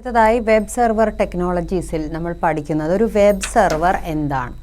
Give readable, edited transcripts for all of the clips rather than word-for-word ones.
അടുത്തതായി web server ടെക്നോളജീസിൽ നമ്മൾ പഠിക്കുന്നത് ഒരു വെബ് സെർവർ എന്താണ്.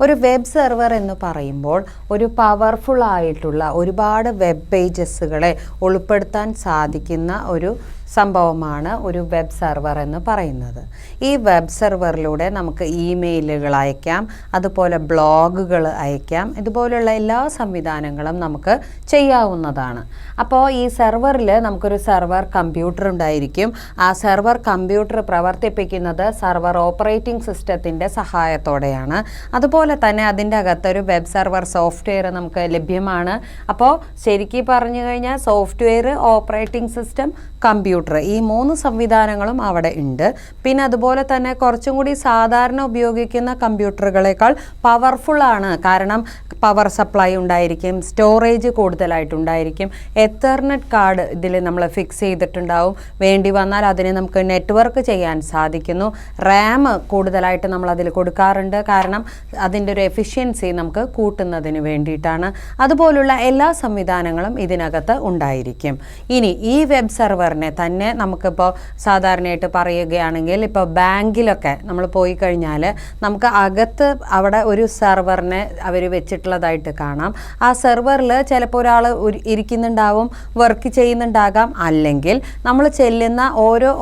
ഒരു വെബ് സെർവർ എന്ന് പറയുമ്പോൾ ഒരു പവർഫുൾ ആയിട്ടുള്ള ഒരുപാട് വെബ് പേജസുകളെ ഉൾപ്പെടുത്താൻ സാധിക്കുന്ന ഒരു സംഭവമാണ് ഒരു വെബ് സെർവർ എന്ന് പറയുന്നത്. ഈ വെബ് സെർവറിലൂടെ നമുക്ക് ഇമെയിലുകൾ അയക്കാം, അതുപോലെ ബ്ലോഗുകൾ അയക്കാം, ഇതുപോലുള്ള എല്ലാ സംവിധാനങ്ങളും നമുക്ക് ചെയ്യാവുന്നതാണ്. അപ്പോൾ ഈ സെർവറിൽ നമുക്കൊരു സെർവർ കമ്പ്യൂട്ടർ ഉണ്ടായിരിക്കും. ആ സെർവർ കമ്പ്യൂട്ടർ പ്രവർത്തിപ്പിക്കുന്നത് സെർവർ ഓപ്പറേറ്റിംഗ് സിസ്റ്റത്തിൻ്റെ സഹായത്തോടെയാണ്. അതുപോലെ തന്നെ അതിൻ്റെ അകത്തൊരു വെബ് സെർവർ സോഫ്റ്റ്വെയർ നമുക്ക് ലഭ്യമാണ്. അപ്പോൾ ശരിക്കും പറഞ്ഞു കഴിഞ്ഞാൽ സോഫ്റ്റ്വെയർ, ഓപ്പറേറ്റിംഗ് സിസ്റ്റം, കമ്പ്യൂട്ടർ, ഈ മൂന്ന് സംവിധാനങ്ങളും അവിടെ ഉണ്ട്. പിന്നെ അതുപോലെ തന്നെ കുറച്ചും കൂടി സാധാരണ ഉപയോഗിക്കുന്ന കമ്പ്യൂട്ടറുകളേക്കാൾ പവർഫുള്ളാണ്. കാരണം പവർ സപ്ലൈ ഉണ്ടായിരിക്കും, സ്റ്റോറേജ് കൂടുതലായിട്ടുണ്ടായിരിക്കും, എത്തർനെറ്റ് കാർഡ് ഇതിൽ നമ്മൾ ഫിക്സ് ചെയ്തിട്ടുണ്ടാവും. വേണ്ടി വന്നാൽ അതിനെ നമുക്ക് നെറ്റ്വർക്ക് ചെയ്യാൻ സാധിക്കുന്നു. റാം കൂടുതലായിട്ട് നമ്മൾ അതിൽ കൊടുക്കാറുണ്ട്, കാരണം അതിൻ്റെ ഒരു എഫിഷ്യൻസി നമുക്ക് കൂട്ടുന്നതിന് വേണ്ടിയിട്ടാണ്. അതുപോലുള്ള എല്ലാ സംവിധാനങ്ങളും ഇതിനകത്ത് ഉണ്ടായിരിക്കും. ഇനി ഈ വെബ് സെർവറിനെ തന്നെ നമുക്കിപ്പോൾ സാധാരണയായിട്ട് പറയുകയാണെങ്കിൽ, ഇപ്പോൾ ബാങ്കിലൊക്കെ നമ്മൾ പോയി കഴിഞ്ഞാൽ നമുക്ക് അകത്ത് അവിടെ ഒരു സെർവറിനെ അവർ വെച്ചിട്ടുള്ളതായിട്ട് കാണാം. ആ സെർവറിൽ ചിലപ്പോൾ ഒരാൾ ഇരിക്കുന്നുണ്ടാവും, വർക്ക് ചെയ്യുന്നുണ്ടാകാം. അല്ലെങ്കിൽ നമ്മൾ ചെല്ലുന്ന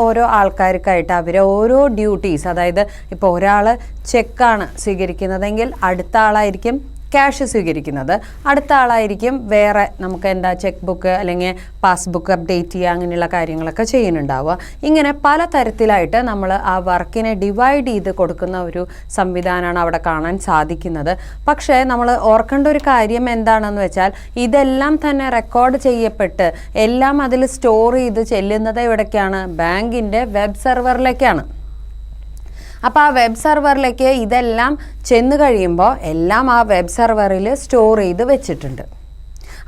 ഓരോ ആൾക്കാർക്കായിട്ട് അവർ ഓരോ ഡ്യൂട്ടീസ്, അതായത് ഇപ്പോൾ ഒരാൾ ചെക്കാണ് സ്വീകരിക്കുന്നതെങ്കിൽ അടുത്ത ആളായിരിക്കും ക്യാഷ് സ്വീകരിക്കുന്നത്, അടുത്ത ആളായിരിക്കും വേറെ നമുക്ക് ചെക്ക് ബുക്ക് അല്ലെങ്കിൽ പാസ്ബുക്ക് അപ്ഡേറ്റ് ചെയ്യുക, അങ്ങനെയുള്ള കാര്യങ്ങളൊക്കെ ചെയ്യുന്നുണ്ടാവുക. ഇങ്ങനെ പല തരത്തിലായിട്ട് നമ്മൾ ആ വർക്കിനെ ഡിവൈഡ് ചെയ്ത് കൊടുക്കുന്ന ഒരു സംവിധാനമാണ് അവിടെ കാണാൻ സാധിക്കുന്നത്. പക്ഷേ നമ്മൾ ഓർക്കേണ്ട ഒരു കാര്യം എന്താണെന്ന് വെച്ചാൽ, ഇതെല്ലാം തന്നെ റെക്കോർഡ് ചെയ്യപ്പെട്ട് എല്ലാം അതിൽ സ്റ്റോർ ചെയ്ത് ചെല്ലുന്നത് എവിടേക്കാണ്? ബാങ്കിൻ്റെ വെബ് സെർവറിലേക്കാണ്. അപ്പോൾ ആ വെബ് സെർവറിലേക്ക് ഇതെല്ലാം ചെന്ന് കഴിയുമ്പോൾ എല്ലാം ആ വെബ് സെർവറിൽ സ്റ്റോർ ചെയ്ത് വെച്ചിട്ടുണ്ട്.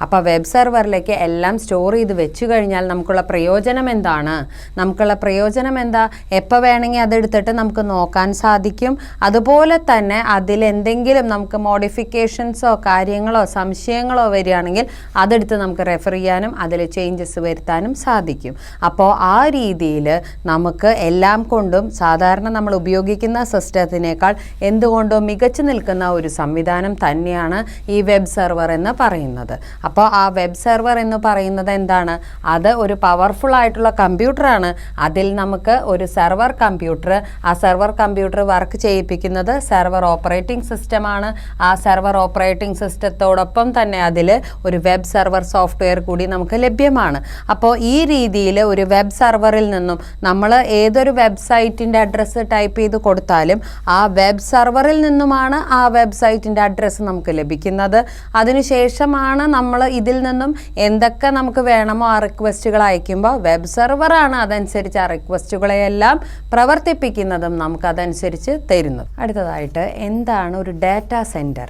അപ്പോൾ വെബ് സെർവറിലേക്ക് എല്ലാം സ്റ്റോർ ചെയ്ത് വെച്ച് കഴിഞ്ഞാൽ നമുക്കുള്ള പ്രയോജനം എന്താണ്? നമുക്കുള്ള പ്രയോജനം എന്താ? എപ്പോൾ വേണമെങ്കിൽ അതെടുത്തിട്ട് നമുക്ക് നോക്കാൻ സാധിക്കും. അതുപോലെ തന്നെ അതിലെന്തെങ്കിലും നമുക്ക് മോഡിഫിക്കേഷൻസോ കാര്യങ്ങളോ സംശയങ്ങളോ വരികയാണെങ്കിൽ അതെടുത്ത് നമുക്ക് റെഫർ ചെയ്യാനും അതിൽ ചേഞ്ചസ് വരുത്താനും സാധിക്കും. അപ്പോൾ ആ രീതിയിൽ നമുക്ക് എല്ലാം കൊണ്ടും സാധാരണ നമ്മൾ ഉപയോഗിക്കുന്ന സിസ്റ്റത്തിനേക്കാൾ എന്തുകൊണ്ടും മികച്ചു നിൽക്കുന്ന ഒരു സംവിധാനം തന്നെയാണ് ഈ വെബ് സെർവർ എന്ന് പറയുന്നത്. അപ്പോൾ ആ വെബ് സെർവർ എന്ന് പറയുന്നത് എന്താണ്? അത് ഒരു പവർഫുൾ ആയിട്ടുള്ള കമ്പ്യൂട്ടറാണ്. അതിൽ നമുക്ക് ഒരു സെർവർ കമ്പ്യൂട്ടർ, ആ സെർവർ കമ്പ്യൂട്ടർ വർക്ക് ചെയ്യിപ്പിക്കുന്നത് സെർവർ ഓപ്പറേറ്റിംഗ് സിസ്റ്റമാണ്. ആ സെർവർ ഓപ്പറേറ്റിംഗ് സിസ്റ്റത്തോടൊപ്പം തന്നെ അതിൽ ഒരു വെബ് സെർവർ സോഫ്റ്റ്വെയർ കൂടി നമുക്ക് ലഭ്യമാണ്. അപ്പോൾ ഈ രീതിയിൽ ഒരു വെബ് സെർവറിൽ നിന്നും നമ്മൾ ഏതൊരു വെബ്സൈറ്റിൻ്റെ അഡ്രസ്സ് ടൈപ്പ് ചെയ്ത് കൊടുത്താലും ആ വെബ് സെർവറിൽ നിന്നുമാണ് ആ വെബ്സൈറ്റിൻ്റെ അഡ്രസ്സ് നമുക്ക് ലഭിക്കുന്നത്. അതിനുശേഷമാണ് നമ്മൾ ഇതിൽ നിന്നും എന്തൊക്കെ നമുക്ക് വേണമോ ആ റിക്വസ്റ്റുകൾ അയക്കുമ്പോൾ വെബ് സെർവറാണ് അതനുസരിച്ച് ആ റിക്വസ്റ്റുകളെയെല്ലാം പ്രവർത്തിപ്പിക്കുന്നതും നമുക്കതനുസരിച്ച് തരുന്നത്. അടുത്തതായിട്ട് എന്താണ് ഒരു ഡാറ്റാ സെൻറ്റർ?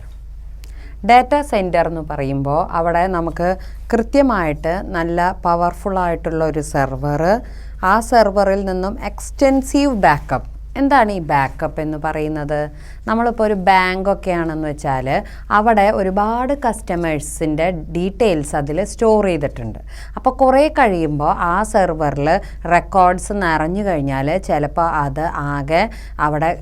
ഡാറ്റാ സെൻറ്റർ എന്ന് പറയുമ്പോൾ അവിടെ നമുക്ക് കൃത്യമായിട്ട് നല്ല പവർഫുള്ളായിട്ടുള്ള ഒരു സെർവർ, ആ സെർവറിൽ നിന്നും എക്സ്റ്റെൻസീവ് ബാക്കപ്പ്. എന്താണ് ഈ ബാക്കപ്പ് എന്ന് പറയുന്നത്? നമ്മളിപ്പോൾ ഒരു ബാങ്കൊക്കെ ആണെന്ന് വെച്ചാൽ അവിടെ ഒരുപാട് കസ്റ്റമേഴ്സിൻ്റെ ഡീറ്റെയിൽസ് അതിൽ സ്റ്റോർ ചെയ്തിട്ടുണ്ട്. അപ്പോൾ കുറേ കഴിയുമ്പോൾ ആ സെർവറിൽ റെക്കോർഡ്സ് നിറഞ്ഞു കഴിഞ്ഞാൽ ചിലപ്പോൾ അത് ആകെ അവിടെ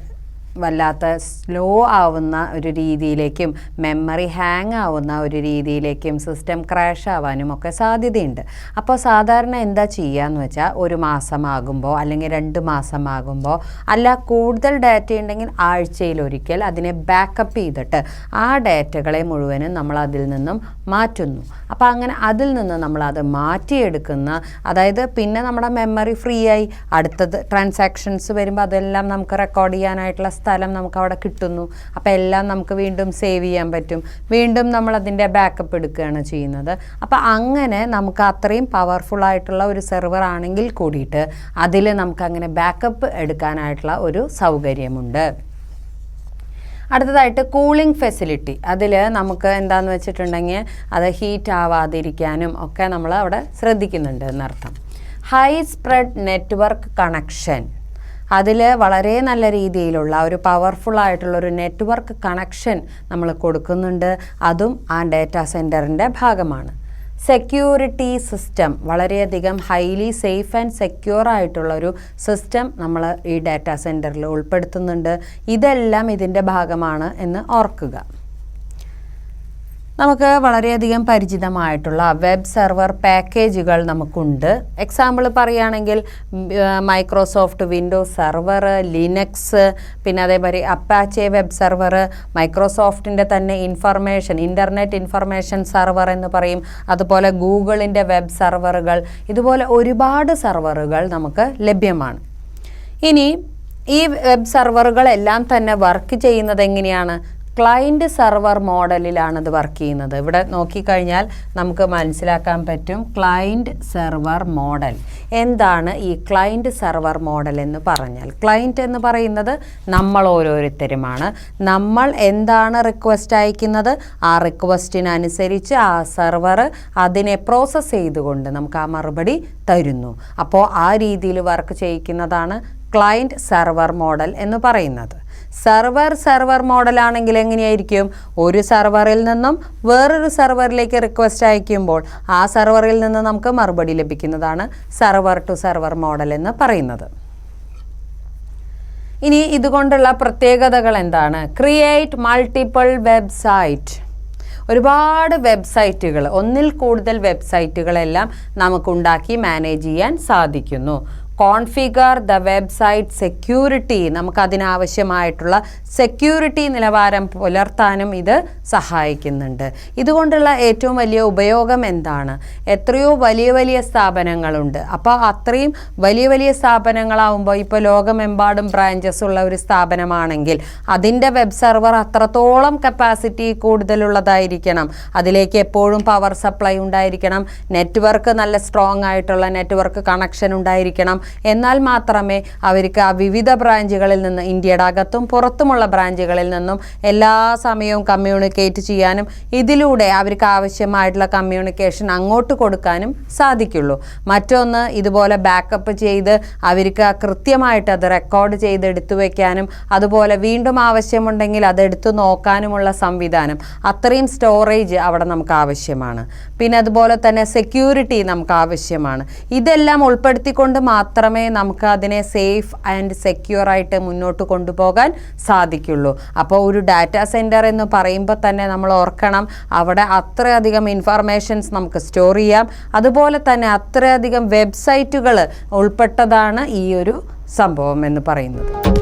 വല്ലാത്ത സ്ലോ ആവുന്ന ഒരു രീതിയിലേക്കും മെമ്മറി ഹാങ് ആവുന്ന ഒരു രീതിയിലേക്കും സിസ്റ്റം ക്രാഷ് ആവാനും ഒക്കെ സാധ്യതയുണ്ട്. അപ്പോൾ സാധാരണ എന്താ ചെയ്യുകയെന്ന് വെച്ചാൽ, ഒരു മാസമാകുമ്പോൾ അല്ലെങ്കിൽ 2 മാസമാകുമ്പോൾ അല്ല കൂടുതൽ ഡാറ്റ ഉണ്ടെങ്കിൽ ആഴ്ചയിലൊരിക്കൽ അതിനെ ബാക്കപ്പ് ചെയ്തിട്ട് ആ ഡാറ്റകളെ മുഴുവനും നമ്മൾ അതിൽ നിന്നും മാറ്റുന്നു. അപ്പോൾ അങ്ങനെ അതിൽ നിന്ന് നമ്മളത് മാറ്റിയെടുക്കുന്ന, അതായത് പിന്നെ നമ്മുടെ മെമ്മറി ഫ്രീ ആയി അടുത്തത് ട്രാൻസാക്ഷൻസ് വരുമ്പോൾ അതെല്ലാം നമുക്ക് റെക്കോർഡ് ചെയ്യാനായിട്ടുള്ള സ്ഥലം നമുക്ക് അവിടെ കിട്ടുന്നു. അപ്പോൾ എല്ലാം നമുക്ക് വീണ്ടും സേവ് ചെയ്യാൻ പറ്റും. വീണ്ടും നമ്മൾ അതിൻ്റെ ബാക്കപ്പ് എടുക്കുകയാണ് ചെയ്യുന്നത്. അപ്പോൾ അങ്ങനെ നമുക്ക് അത്രയും പവർഫുൾ ആയിട്ടുള്ള ഒരു സെർവർ ആണെങ്കിൽ കൂടിയിട്ട് അതിൽ നമുക്കങ്ങനെ ബാക്കപ്പ് എടുക്കാനായിട്ടുള്ള ഒരു സൗകര്യമുണ്ട്. അടുത്തതായിട്ട് കൂളിംഗ് ഫെസിലിറ്റി. അതിൽ നമുക്ക് എന്താണെന്ന് വെച്ചിട്ടുണ്ടെങ്കിൽ അത് ഹീറ്റ് ആവാതിരിക്കാനും ഒക്കെ നമ്മൾ അവിടെ ശ്രദ്ധിക്കുന്നുണ്ട് എന്നർത്ഥം. High spread network connection. അതിൽ വളരെ നല്ല രീതിയിലുള്ള ഒരു പവർഫുൾ ആയിട്ടുള്ളൊരു നെറ്റ്വർക്ക് കണക്ഷൻ നമ്മൾ കൊടുക്കുന്നുണ്ട്. അതും ആ ഡാറ്റാ സെൻറ്ററിൻ്റെ ഭാഗമാണ്. സെക്യൂരിറ്റി സിസ്റ്റം, വളരെയധികം ഹൈലി സേഫ് ആൻഡ് സെക്യൂർ ആയിട്ടുള്ള ഒരു സിസ്റ്റം നമ്മൾ ഈ ഡാറ്റാ സെൻറ്ററിൽ ഉൾപ്പെടുത്തുന്നുണ്ട്. ഇതെല്ലാം ഇതിൻ്റെ ഭാഗമാണ് എന്ന് ഓർക്കുക. നമുക്ക് വളരെയധികം പരിചിതമായിട്ടുള്ള വെബ് സെർവർ പാക്കേജുകൾ നമുക്കുണ്ട്. എക്സാമ്പിൾ പറയുകയാണെങ്കിൽ മൈക്രോസോഫ്റ്റ് വിൻഡോസ് സെർവർ, ലിനക്സ്, പിന്നെ അതേമാതിരി അപ്പാച്ചെ വെബ് സെർവർ, മൈക്രോസോഫ്റ്റിൻ്റെ തന്നെ ഇൻ്റർനെറ്റ് ഇൻഫർമേഷൻ സെർവർ എന്ന് പറയും, അതുപോലെ ഗൂഗിളിൻ്റെ വെബ് സെർവറുകൾ, ഇതുപോലെ ഒരുപാട് സെർവറുകൾ നമുക്ക് ലഭ്യമാണ്. ഇനി ഈ വെബ് സെർവറുകളെല്ലാം തന്നെ വർക്ക് ചെയ്യുന്നത് എങ്ങനെയാണ്? ക്ലയൻറ്റ് സെർവർ മോഡലിലാണ് ഇത് വർക്ക് ചെയ്യുന്നത്. ഇവിടെ നോക്കിക്കഴിഞ്ഞാൽ നമുക്ക് മനസ്സിലാക്കാൻ പറ്റും ക്ലയൻറ്റ് സെർവർ മോഡൽ. എന്താണ് ഈ ക്ലയൻറ്റ് സെർവർ മോഡൽ എന്ന് പറഞ്ഞാൽ? ക്ലയൻറ്റ് എന്ന് പറയുന്നത് നമ്മൾ ഓരോരുത്തരുമാണ്. നമ്മൾ എന്താണ് റിക്വസ്റ്റ് അയക്കുന്നത്, ആ റിക്വസ്റ്റിനനുസരിച്ച് ആ സെർവർ അതിനെ പ്രോസസ്സ് ചെയ്തുകൊണ്ട് നമുക്ക് ആ മറുപടി തരുന്നു. അപ്പോൾ ആ രീതിയിൽ വർക്ക് ചെയ്യിക്കുന്നതാണ് ക്ലയൻറ്റ് സെർവർ മോഡൽ എന്ന് പറയുന്നത്. സെർവർ മോഡലാണെങ്കിൽ എങ്ങനെയായിരിക്കും? ഒരു സെർവറിൽ നിന്നും വേറൊരു സെർവറിലേക്ക് റിക്വസ്റ്റ് അയക്കുമ്പോൾ ആ സെർവറിൽ നിന്ന് നമുക്ക് മറുപടി ലഭിക്കുന്നതാണ് സെർവർ ടു സെർവർ മോഡൽ എന്ന് പറയുന്നത്. ഇനി ഇതുകൊണ്ടുള്ള പ്രത്യേകതകൾ എന്താണ്? Create multiple website. ഒരുപാട് വെബ്സൈറ്റുകൾ, ഒന്നിൽ കൂടുതൽ വെബ്സൈറ്റുകളെല്ലാം നമുക്കുണ്ടാക്കി മാനേജ് ചെയ്യാൻ സാധിക്കുന്നു. കോൺഫിഗർ ദ വെബ്സൈറ്റ് സെക്യൂരിറ്റി, നമുക്കതിനാവശ്യമായിട്ടുള്ള സെക്യൂരിറ്റി നിലവാരം പുലർത്താനും ഇത് സഹായിക്കുന്നുണ്ട്. ഇതുകൊണ്ടുള്ള ഏറ്റവും വലിയ ഉപയോഗം എന്താണ്? എത്രയോ വലിയ വലിയ സ്ഥാപനങ്ങളുണ്ട്. അപ്പോൾ അത്രയും വലിയ വലിയ സ്ഥാപനങ്ങളാവുമ്പോൾ, ഇപ്പോൾ ലോകമെമ്പാടും ബ്രാഞ്ചസ് ഉള്ള ഒരു സ്ഥാപനമാണെങ്കിൽ അതിൻ്റെ വെബ് സെർവർ അത്രത്തോളം കപ്പാസിറ്റി കൂടുതലുള്ളതായിരിക്കണം. അതിലേക്ക് എപ്പോഴും പവർ സപ്ലൈ ഉണ്ടായിരിക്കണം, നെറ്റ്വർക്ക് നല്ല സ്ട്രോങ് ആയിട്ടുള്ള നെറ്റ്വർക്ക് കണക്ഷൻ ഉണ്ടായിരിക്കണം. എന്നാൽ മാത്രമേ അവർക്ക് ആ വിവിധ ബ്രാഞ്ചുകളിൽ നിന്ന്, ഇന്ത്യയുടെ അകത്തും പുറത്തുമുള്ള ബ്രാഞ്ചുകളിൽ നിന്നും എല്ലാ സമയവും കമ്മ്യൂണിക്കേറ്റ് ചെയ്യാനും ഇതിലൂടെ അവർക്ക് ആവശ്യമായിട്ടുള്ള കമ്മ്യൂണിക്കേഷൻ അങ്ങോട്ട് കൊടുക്കാനും സാധിക്കുള്ളൂ. മറ്റൊന്ന്, ഇതുപോലെ ബാക്കപ്പ് ചെയ്ത് അവർക്ക് കൃത്യമായിട്ട് അത് റെക്കോർഡ് ചെയ്ത് എടുത്തു വയ്ക്കാനും അതുപോലെ വീണ്ടും ആവശ്യമുണ്ടെങ്കിൽ അതെടുത്തു നോക്കാനുമുള്ള സംവിധാനം, അത്രയും സ്റ്റോറേജ് അവിടെ നമുക്ക് ആവശ്യമാണ്. പിന്നെ അതുപോലെ തന്നെ സെക്യൂരിറ്റി നമുക്ക് ആവശ്യമാണ്. ഇതെല്ലാം ഉൾപ്പെടുത്തിക്കൊണ്ട് മാത്രമേ നമുക്ക് അതിനെ സേഫ് ആൻഡ് സെക്യൂർ ആയിട്ട് മുന്നോട്ട് കൊണ്ടുപോകാൻ സാധിക്കുള്ളൂ. അപ്പോൾ ഒരു ഡാറ്റാ സെൻറ്റർ എന്ന് പറയുമ്പോൾ തന്നെ നമ്മൾ ഓർക്കണം, അവിടെ അത്രയധികം ഇൻഫർമേഷൻസ് നമുക്ക് സ്റ്റോർ ചെയ്യാം. അതുപോലെ തന്നെ അത്രയധികം വെബ്സൈറ്റുകൾ ഉൾപ്പെട്ടതാണ് ഈ ഒരു സംഭവം എന്ന് പറയുന്നത്.